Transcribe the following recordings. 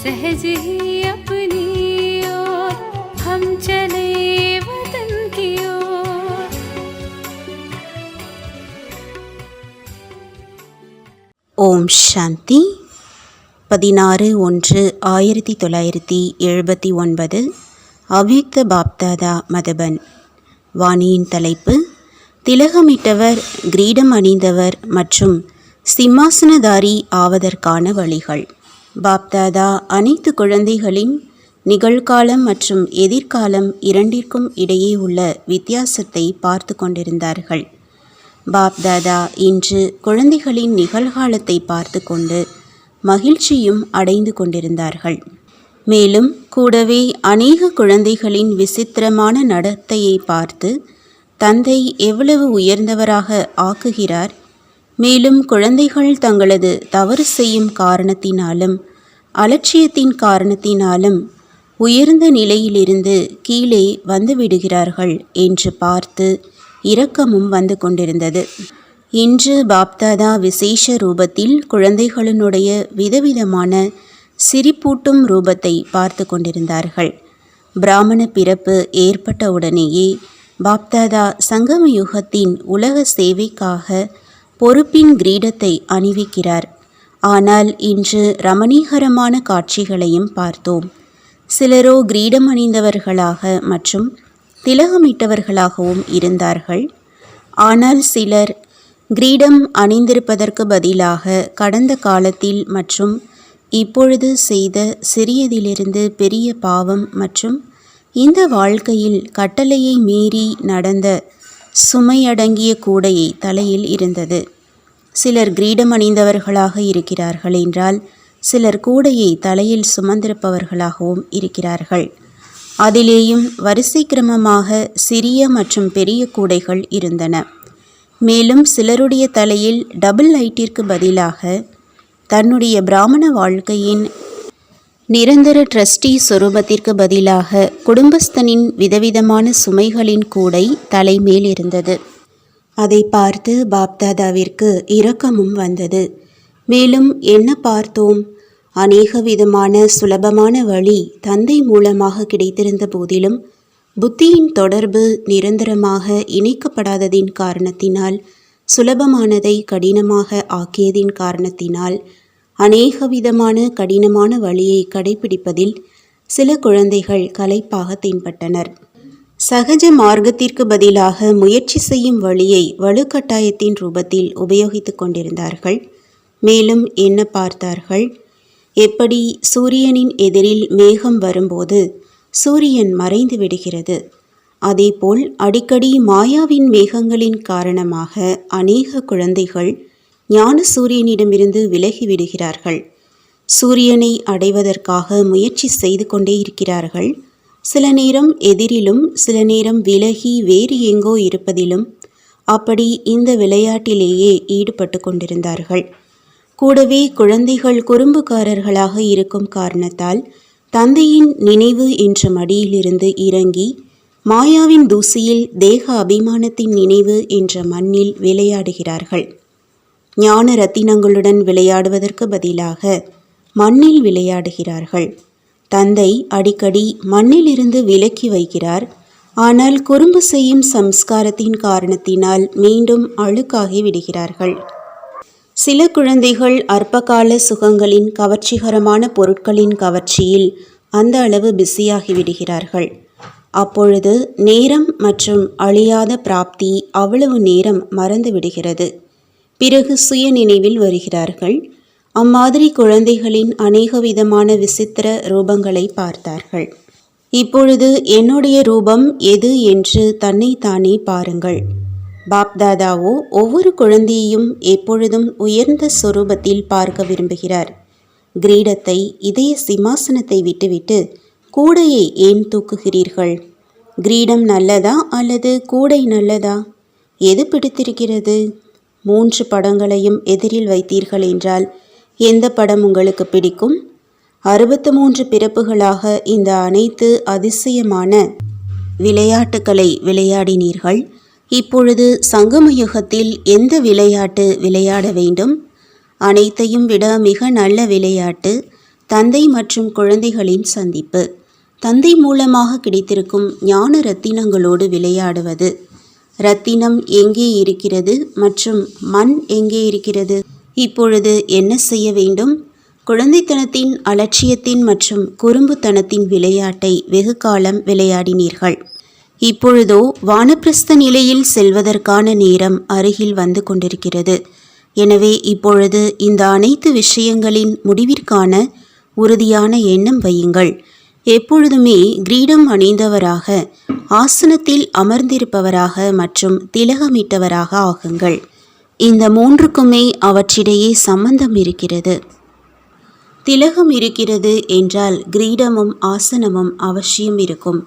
सहज ही अपनी ओर हम चले वतन की ओर। ஓம் சாந்தி. 16/1/1979 அவ்யுக்த பாப்தாதா மதுபன். வாணியின் தலைப்பு: திலகமிட்டவர், கிரீடம் அணிந்தவர் மற்றும் சிம்மாசனதாரி ஆவதற்கான வழிகள். பாப்தாதா அனைத்து குழந்தைகளின் நிகழ்காலம் மற்றும் எதிர்காலம் இரண்டிற்கும் இடையே உள்ள வித்தியாசத்தை பார்த்து கொண்டிருந்தார்கள். பாப்தாதா இன்று குழந்தைகளின் நிகழ்காலத்தை பார்த்து கொண்டு மகிழ்ச்சியும் அடைந்து கொண்டிருந்தார்கள். மேலும் கூடவே அநேக குழந்தைகளின் விசித்திரமான நடத்தையை பார்த்து தந்தை எவ்வளவு உயர்ந்தவராக ஆக்குகிறார், மேலும் குழந்தைகள் தங்களது தவறு செய்யும் காரணத்தினாலும் அலட்சியத்தின் காரணத்தினாலும் உயர்ந்த நிலையிலிருந்து கீழே வந்துவிடுகிறார்கள் என்று பார்த்து இரக்கமும் வந்து கொண்டிருந்தது. இன்று பாப்தாதா விசேஷ ரூபத்தில் குழந்தைகளினுடைய விதவிதமான சிரிப்பூட்டும் ரூபத்தை பார்த்து கொண்டிருந்தார்கள். பிராமண பிறப்பு ஏற்பட்டவுடனேயே பாப்தாதா சங்கம யுகத்தின் உலக சேவைக்காக பொறுப்பின் கிரீடத்தை அணிவிக்கிறார். ஆனால் இன்று ரமணீகரமான காட்சிகளையும் பார்த்தோம். சிலரோ கிரீடம் அணிந்தவர்களாக மற்றும் திலகமிட்டவர்களாகவும் இருந்தார்கள். ஆனால் சிலர் கிரீடம் அணிந்திருப்பதற்கு பதிலாக கடந்த காலத்தில் மற்றும் இப்பொழுது செய்த சிறியதிலிருந்து பெரிய பாவம் மற்றும் இந்த வாழ்க்கையில் கட்டளையை மீறி நடந்த சுமையடங்கிய கூடையை தலையில் இருந்தது. சிலர் கிரீடம் அணிந்தவர்களாக இருக்கிறார்கள் என்றால் சிலர் கூடையை தலையில் சுமந்திருப்பவர்களாகவும் இருக்கிறார்கள். அதிலேயும் வரிசை கிரமமாக சிறிய மற்றும் பெரிய கூடைகள் இருந்தன. மேலும் சிலருடைய தலையில் டபுள் லைட்டிற்கு பதிலாக தன்னுடைய பிராமண வாழ்க்கையின் நிரந்தர ட்ரஸ்டி சொரூபத்திற்கு பதிலாக குடும்பஸ்தனின் விதவிதமான சுமைகளின் கூடை தலைமேல் இருந்தது. அதை பார்த்து பாப்தாதாவிற்கு இரக்கமும் வந்தது. மேலும் என்ன பார்த்தோம்? அநேக விதமான சுலபமான வழி தந்தை மூலமாக கிடைத்திருந்த போதிலும் புத்தியின் தொடர்பு நிரந்தரமாக இணைக்கப்படாததின் காரணத்தினால், சுலபமானதை கடினமாக ஆக்கியதின் காரணத்தினால் அநேக விதமான கடினமான வழியை கடைபிடிப்பதில் சில குழந்தைகள் களைப்பாக தென்பட்டனர். சகஜ மார்க்கத்திற்கு பதிலாக முயற்சி செய்யும் வழியை வலுக்கட்டாயத்தின் ரூபத்தில் உபயோகித்து கொண்டிருந்தார்கள். மேலும் என்ன பார்த்தார்கள்? எப்படி சூரியனின் எதிரில் மேகம் வரும்போது சூரியன் மறைந்து விடுகிறது, அதேபோல் அடிக்கடி மாயாவின் மேகங்களின் காரணமாக அநேக குழந்தைகள் ஞான சூரியனிடமிருந்து விலகிவிடுகிறார்கள். சூரியனை அடைவதற்காக முயற்சி செய்து கொண்டே இருக்கிறார்கள். சில நேரம் எதிரிலும் சில நேரம் விலகி வேறு எங்கோ இருப்பதிலும் அப்படி இந்த விளையாட்டிலேயே ஈடுபட்டு கொண்டிருந்தார்கள். கூடவே குழந்தைகள் குறும்புக்காரர்களாக இருக்கும் காரணத்தால் தந்தையின் நினைவு என்ற மடியிலிருந்து இறங்கி மாயாவின் தூசியில் தேக அபிமானத்தின் நினைவு என்ற மண்ணில் விளையாடுகிறார்கள். ஞான ரத்தினங்களுடன் விளையாடுவதற்கு பதிலாக மண்ணில் விளையாடுகிறார்கள். தந்தை அடிக்கடி மண்ணிலிருந்து விலக்கி வைக்கிறார். ஆனால் குறும்பு செய்யும் சம்ஸ்காரத்தின் காரணத்தினால் மீண்டும் அழுக்காகி விடுகிறார்கள். சில குழந்தைகள் அற்பகால சுகங்களின் கவர்ச்சிகரமான பொருட்களின் கவர்ச்சியில் அந்த அளவு பிஸியாகி விடுகிறார்கள். அப்பொழுது நேரம் மற்றும் அழியாத பிராப்தி அவ்வளவு நேரம் மறந்து விடுகிறது. பிறகு சுய நினைவில் வருகிறார்கள். அம்மாதிரி குழந்தைகளின் அநேக விதமான விசித்திர ரூபங்களை பார்த்தார்கள். இப்பொழுது என்னுடைய ரூபம் எது என்று தன்னைத்தானே பாருங்கள். பாப்தாதாவோ ஒவ்வொரு குழந்தையையும் எப்பொழுதும் உயர்ந்த சொரூபத்தில் பார்க்க விரும்புகிறார். கிரீடத்தை, இதய சிம்மாசனத்தை விட்டுவிட்டு கூடையை ஏன் தூக்குகிறீர்கள்? கிரீடம் நல்லதா அல்லது கூடை நல்லதா? எது பிடித்திருக்கிறது? 3 படங்களையும் எதிரில் வைத்தீர்கள் என்றால் எந்த படம் உங்களுக்கு பிடிக்கும்? 63 பிறப்புகளாக இந்த அனைத்து அதிசயமான விளையாட்டுக்களை விளையாடினீர்கள். இப்பொழுது சங்கம யுகத்தில் எந்த விளையாட்டு விளையாட வேண்டும்? அனைத்தையும் விட மிக நல்ல விளையாட்டு தந்தை மற்றும் குழந்தைகளின் சந்திப்பு. தந்தை மூலமாக கிடைத்திருக்கும் ஞான ரத்தினங்களோடு விளையாடுவது. ரத்தினம் எங்கே இருக்கிறது மற்றும் மண் எங்கே இருக்கிறது? இப்பொழுது என்ன செய்ய வேண்டும்? குழந்தைத்தனத்தின், அலட்சியத்தின் மற்றும் குறும்புத்தனத்தின் விளையாட்டை வெகு காலம் விளையாடினீர்கள். இப்பொழுதோ வானப்பிரஸ்த நிலையில் செல்வதற்கான நேரம் அருகில் வந்து கொண்டிருக்கிறது. எனவே இப்பொழுது இந்த அனைத்து விஷயங்களின் முடிவிற்கான உறுதியான எண்ணம் வையுங்கள். எப்பொழுதுமே கிரீடம் அணிந்தவராக, ஆசனத்தில் அமர்ந்திருப்பவராக மற்றும் திலகமிட்டவராக ஆகுங்கள். இந்த 3க்குமே அவற்றிடையே சம்பந்தம் இருக்கிறது. திலகம் இருக்கிறது என்றால் கிரீடமும் ஆசனமும் அவசியம் இருக்கும்.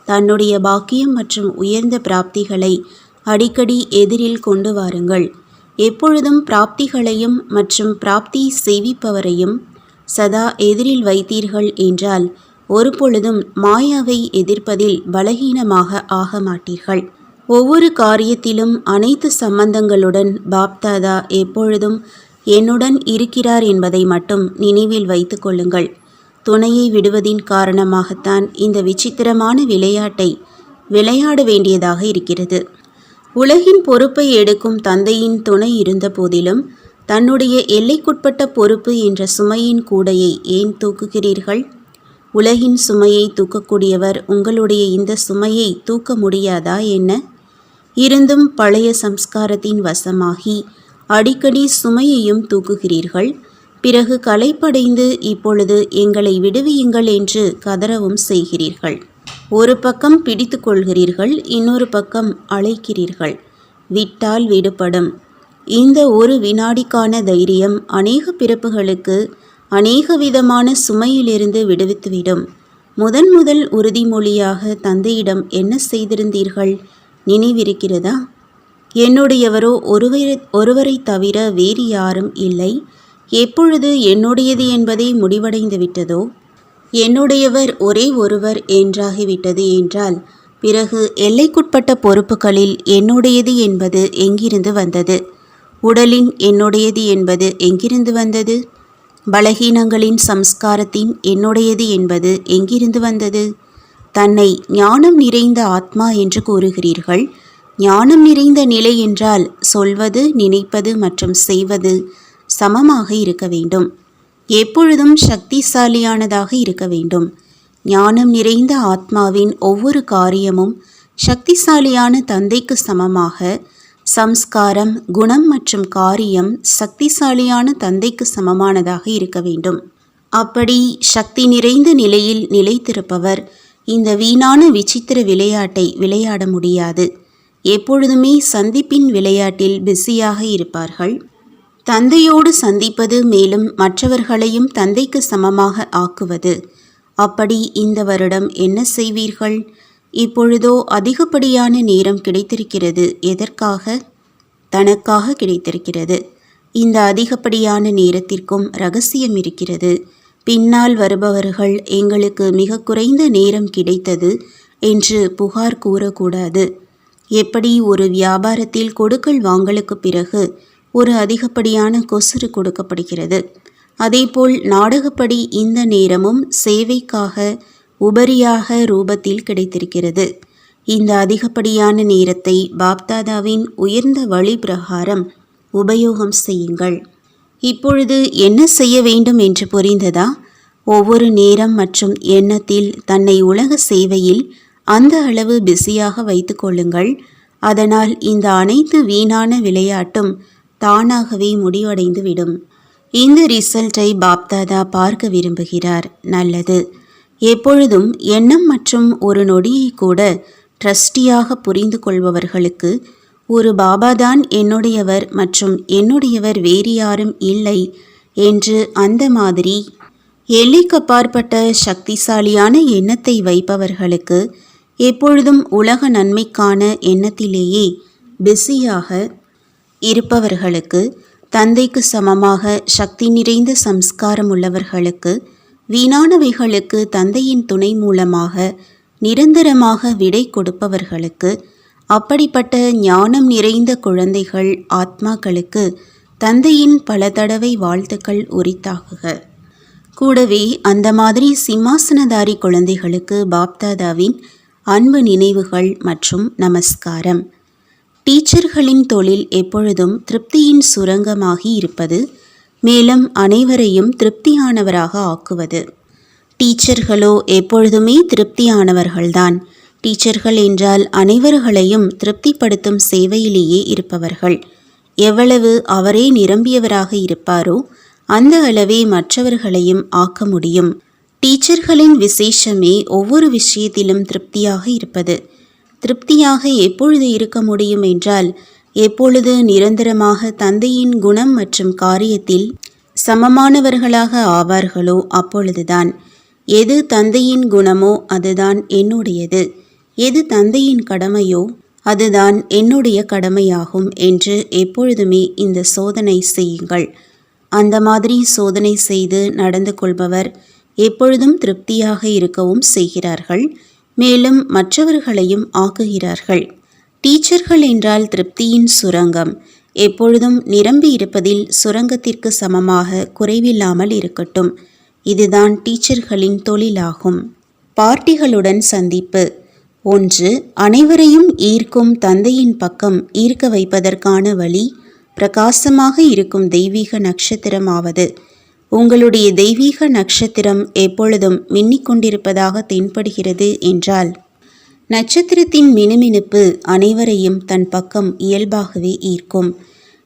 தன்னுடைய பாக்கியம் மற்றும் உயர்ந்த பிராப்திகளை அடிக்கடி எதிரில் கொண்டு வாருங்கள். எப்பொழுதும் பிராப்திகளையும் மற்றும் பிராப்தி செய்விப்பவரையும் சதா எதிரில் வைத்தீர்கள் என்றால் ஒருபொழுதும் மாயாவை எதிர்ப்பதில் பலகீனமாக ஆக மாட்டீர்கள். ஒவ்வொரு காரியத்திலும் அனைத்து சம்பந்தங்களுடன் பாப்தாதா எப்பொழுதும் என்னுடன் இருக்கிறார் என்பதை மட்டும் நினைவில் வைத்து கொள்ளுங்கள். துணையை விடுவதின் காரணமாகத்தான் இந்த விசித்திரமான விளையாட்டை விளையாட வேண்டியதாக இருக்கிறது. உலகின் பொறுப்பை எடுக்கும் தந்தையின் துணை இருந்த போதிலும் தன்னுடைய எல்லைக்குட்பட்ட பொறுப்பு என்ற சுமையின் கூடையை ஏன் தூக்குகிறீர்கள்? உலகின் சுமையை தூக்கக்கூடியவர் உங்களுடைய இந்த சுமையை தூக்க முடியாதா என்ன? இருந்தும் பழைய சம்ஸ்காரத்தின் வசமாகி அடிக்கடி சுமையையும் தூக்குகிறீர்கள். பிறகு களைப்படைந்து இப்பொழுது எங்களை விடுவியுங்கள் என்று கதறவும் செய்கிறீர்கள். ஒரு பக்கம் பிடித்து கொள்கிறீர்கள், இன்னொரு பக்கம் அழைக்கிறீர்கள். விட்டால் விடுபடும். இந்த ஒரு வினாடிக்கான தைரியம் அநேக பிறப்புகளுக்கு அநேக விதமான சுமையிலிருந்து விடுவித்துவிடும். முதல் உறுதிமொழியாக தந்தையிடம் என்ன செய்திருந்தீர்கள் நினைவிருக்கிறதா? என்னுடையவரோ ஒருவரை தவிர வேறு யாரும் இல்லை. எப்பொழுது என்னுடையது என்பதை முடிவடைந்து விட்டதோ, என்னுடையவர் ஒரே ஒருவர் என்றாகிவிட்டது என்றால் பிறகு எல்லைக்குட்பட்ட பொறுப்புகளில் என்னுடையது என்பது எங்கிருந்து வந்தது? உடலின் என்னுடையது என்பது எங்கிருந்து வந்தது? பலகீனங்களின் சம்ஸ்காரத்தின் என்னுடையது என்பது எங்கிருந்து வந்தது? தன்னை ஞானம் நிறைந்த ஆத்மா என்று கூறுகிறீர்கள். ஞானம் நிறைந்த நிலை என்றால் சொல்வது, நினைப்பது மற்றும் செய்வது சமமாக இருக்க வேண்டும். எப்பொழுதும் சக்திசாலியானதாக இருக்க வேண்டும். ஞானம் நிறைந்த ஆத்மாவின் ஒவ்வொரு காரியமும் சக்திசாலியான தந்தைக்கு சமமாக, சம்ஸ்காரம், குணம் மற்றும் காரியம் சக்திசாலியான தந்தைக்கு சமமானதாக இருக்க வேண்டும். அப்படி சக்தி நிறைந்த நிலையில் நிலைத்திருப்பவர் இந்த வீணான விசித்திர விளையாட்டை விளையாட முடியாது. எப்பொழுதுமே சந்திப்பின் விளையாட்டில் பிஸியாக இருப்பார்கள். தந்தையோடு சந்திப்பது, மேலும் மற்றவர்களையும் தந்தைக்கு சமமாக ஆக்குவது. அப்படி இந்த வருடம் என்ன செய்வீர்கள்? இப்பொழுதோ அதிகப்படியான நேரம் கிடைத்திருக்கிறது. எதற்காக? தனக்காக கிடைத்திருக்கிறது. இந்த அதிகப்படியான நேரத்திற்கும் ரகசியம் இருக்கிறது. பின்னால் வருபவர்கள் எங்களுக்கு மிக குறைந்த நேரம் கிடைத்தது என்று புகார் கூறக்கூடாது. எப்படி ஒரு வியாபாரத்தில் கொடுக்கல் வாங்கலுக்கு பிறகு ஒரு அதிகப்படியான கொசுறு கொடுக்கப்படுகிறது, அதேபோல் நாடகப்படி இந்த நேரமும் சேவைக்காக உபரியாக ரூபத்தில் கிடைத்திருக்கிறது. இந்த அதிகப்படியான நேரத்தை பாப்தாதாவின் உயர்ந்த வழி பிரகாரம் உபயோகம் செய்யுங்கள். இப்பொழுது என்ன செய்ய வேண்டும் என்று புரிந்ததா? ஒவ்வொரு நேரம் மற்றும் எண்ணத்தில் தன்னை உலக சேவையில் அந்த அளவு பிஸியாக வைத்து கொள்ளுங்கள். அதனால் இந்த அனைத்து வீணான விளையாட்டும் தானாகவே முடிவடைந்து விடும். இந்த ரிசல்ட்டை பாப்தாதா பார்க்க விரும்புகிறார். நல்லது. எப்பொழுதும் எண்ணம் மற்றும் ஒரு நொடியை கூட ட்ரஸ்டியாக புரிந்து கொள்பவர்களுக்கு ஒரு பாபாதான் என்னுடையவர் மற்றும் என்னுடையவர் வேறு யாரும் இல்லை என்று அந்த மாதிரி எல்லைக்கப்பாற்பட்ட சக்திசாலியான எண்ணத்தை வைப்பவர்களுக்கு எப்பொழுதும் உலக நன்மைக்கான எண்ணத்திலேயே பிஸியாக இருப்பவர்களுக்கு, தந்தைக்கு சமமாக சக்தி நிறைந்த சம்ஸ்காரம் உள்ளவர்களுக்கு, வீணானவைகளுக்கு தந்தையின் துணை மூலமாக நிரந்தரமாக விடை கொடுப்பவர்களுக்கு, அப்படிப்பட்ட ஞானம் நிறைந்த குழந்தைகள் ஆத்மாக்களுக்கு தந்தையின் பல தடவை வாழ்த்துக்கள் உரித்தாகுக. கூடவே அந்த மாதிரி சிம்மாசனதாரி குழந்தைகளுக்கு பாப்தாதாவின் அன்பு நினைவுகள் மற்றும் நமஸ்காரம். டீச்சர்களின் தொழில் எப்பொழுதும் திருப்தியின் சுரங்கமாகி இருப்பது, மேலும் அனைவரையும் திருப்தியானவராக ஆக்குவது. டீச்சர்களோ எப்பொழுதுமே திருப்தியானவர்கள்தான். டீச்சர்கள் என்றால் அனைவர்களையும் திருப்திப்படுத்தும் சேவையிலேயே இருப்பவர்கள். எவ்வளவு அவரே நிரம்பியவராக இருப்பாரோ அந்த அளவே மற்றவர்களையும் ஆக்க முடியும். டீச்சர்களின் விசேஷமே ஒவ்வொரு விஷயத்திலும் திருப்தியாக இருப்பது. திருப்தியாக எப்பொழுது இருக்க முடியும் என்றால், எப்பொழுது நிரந்தரமாக தந்தையின் குணம் மற்றும் காரியத்தில் சமமானவர்களாக ஆவார்களோ அப்பொழுதுதான். எது தந்தையின் குணமோ அதுதான் என்னுடையது, எது தந்தையின் கடமையோ அதுதான் என்னுடைய கடமையாகும் என்று எப்பொழுதுமே இந்த சோதனை செய்யுங்கள். அந்த மாதிரி சோதனை செய்து நடந்து கொள்பவர் எப்பொழுதும் திருப்தியாக இருக்கவும் செய்கிறார்கள், மேலும் மற்றவர்களையும் ஆக்குகிறார்கள். டீச்சர்கள் என்றால் திருப்தியின் சுரங்கம். எப்பொழுதும் நிரம்பி இருப்பதில் சுரங்கத்திற்கு சமமாக குறைவில்லாமல் இருக்கட்டும். இதுதான் டீச்சர்களின் தொழிலாகும். பார்ட்டிகளுடன் சந்திப்பு. 1. அனைவரையும் ஈர்க்கும் தந்தையின் பக்கம் ஈர்க்க வைப்பதற்கான வழி பிரகாசமாக இருக்கும் தெய்வீக நட்சத்திரம் ஆவது. உங்களுடைய தெய்வீக நட்சத்திரம் எப்பொழுதும் மின்னிக்கொண்டிருப்பதாக தென்படுகிறது என்றால், நட்சத்திரத்தின் மினுமினுப்பு அனைவரையும் தன் பக்கம் இயல்பாகவே ஈர்க்கும்.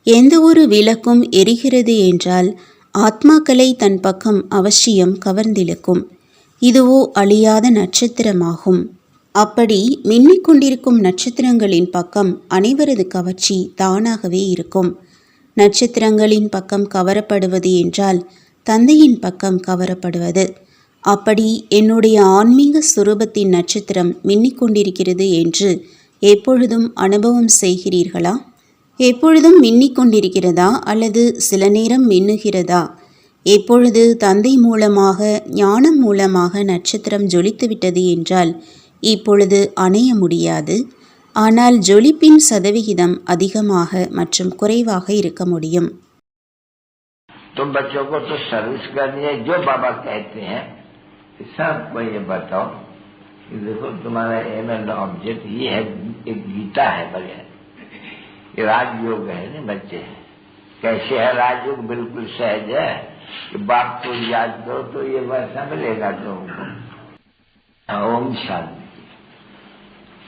எந்த ஒரு விளக்கும் எரிகிறது என்றால் ஆத்மாக்களை தன் பக்கம் அவசியம் கவர்ந்திழுக்கும். இதுவோ அழியாத நட்சத்திரமாகும். அப்படி மின்னிக்கொண்டிருக்கும் நட்சத்திரங்களின் பக்கம் அனைவரது கவர்ச்சி தானாகவே இருக்கும். நட்சத்திரங்களின் பக்கம் கவரப்படுவது என்றால் தந்தையின் பக்கம் கவரப்படுவது. அப்படி என்னுடைய ஆன்மீக சுரூபத்தின் நட்சத்திரம் மின்னிக்கொண்டிருக்கிறது என்று எப்பொழுதும் அனுபவம் செய்கிறீர்களா? எப்பொழுதும் மின்னிக்கொண்டிருக்கிறதா அல்லது சில நேரம் மின்னுகிறதா? எப்பொழுது தந்தை மூலமாக ஞானம் மூலமாக நட்சத்திரம் ஜொலித்துவிட்டது என்றால் இப்பொழுது அணைய முடியாது. ஆனால் ஜொலிப்பின் சதவிகிதம் அதிகமாக மற்றும் குறைவாக இருக்க முடியும். तुम बच्चों को तो सर्विस करनी है, जो बाबा कहते हैं सबको ये बताओ कि देखो तुम्हारा एम एंड ऑब्जेक्ट ये है, एक गीता है बगैर, ये राजयोग है ना बच्चे। कैसे है राजयोग? बिल्कुल सहज है कि बाप को याद करो तो ये वैसा मिलेगा तुमको। ओम शांति।